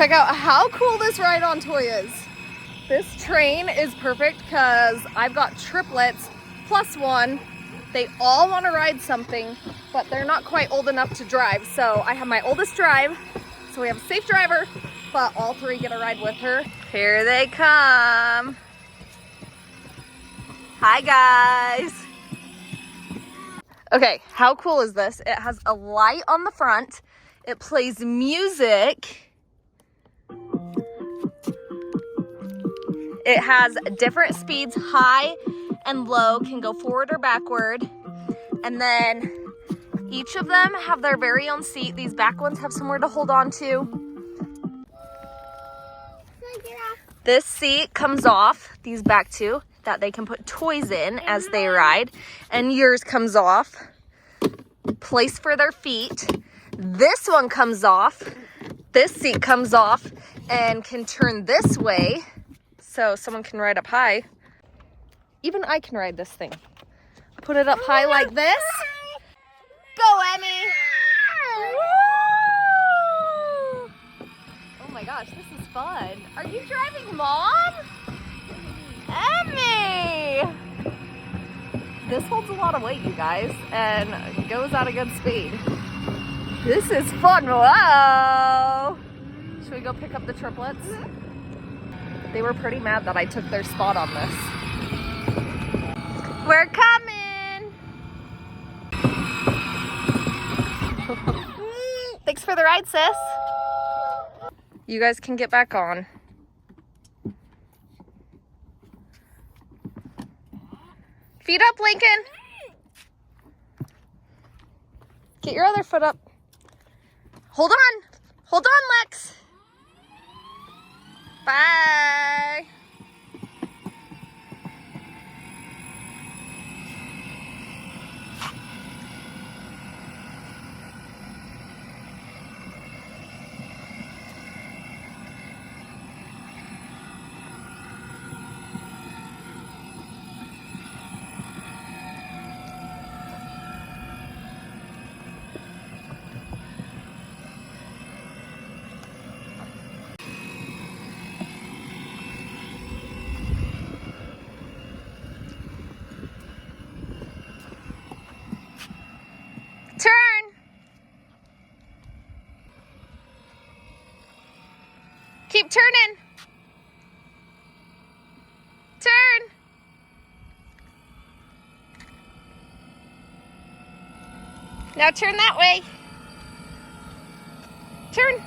Check out how cool this ride-on toy is. This train is perfect because I've got triplets plus one. They all want to ride something, but they're not quite old enough to drive. So I have my oldest drive, so we have a safe driver, but all three get a ride with her. Here they come. Hi guys. Okay, how cool is this? It has a light on the front. It plays music. It has different speeds, high and low, can go forward or backward. And then each of them have their very own seat. These back ones have somewhere to hold on to. This seat comes off, these back two, that they can put toys in as they ride. And yours comes off, place for their feet. This one comes off, this seat comes off and can turn this way so someone can ride up high. Even I can ride this thing. Put it up high like this. Go, Emmy! Woo! Oh my gosh, this is fun. Are you driving, Mom? Emmy! This holds a lot of weight, you guys, and goes at a good speed. This is fun. Whoa! Should we go pick up the triplets? They were pretty mad that I took their spot on this. We're coming! Thanks for the ride, sis. You guys can get back on. Feet up, Lincoln. Get your other foot up. Hold on. Hold on, Lex. Bye. Turn. Keep turning. Turn. Now turn that way. Turn.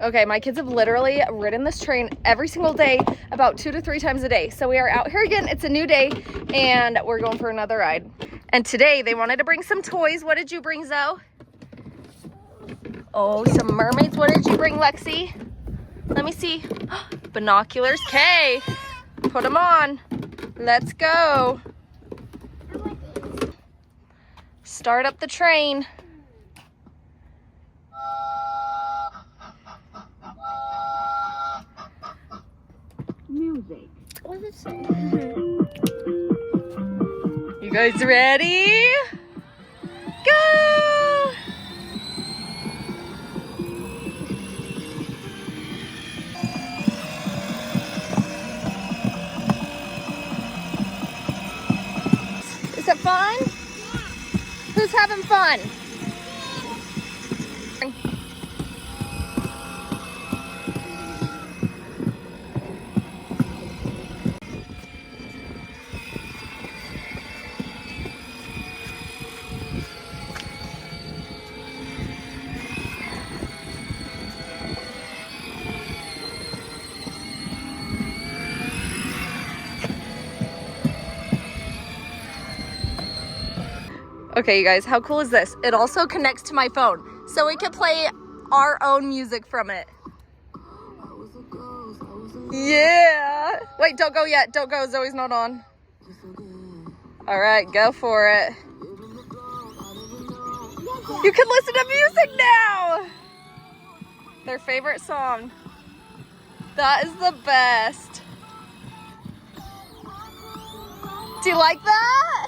Okay, my kids have literally ridden this train every single day, about 2 to 3 times a day. So we are out here again. It's a new day and we're going for another ride. And today they wanted to bring some toys. What did you bring, Zoe? Oh, some mermaids. What did you bring, Lexi? Let me see. Binoculars. Okay, put them on. Let's go. Start up the train. Music. What does it say? You guys ready? Go! Is it fun? Yeah. Who's having fun? Okay, you guys, how cool is this? It also connects to my phone. so we could play our own music from it. Yeah. Wait, don't go yet. Don't go. Zoe's not on. All right, go for it. You can listen to music now. Their favorite song. That is the best. Do you like that?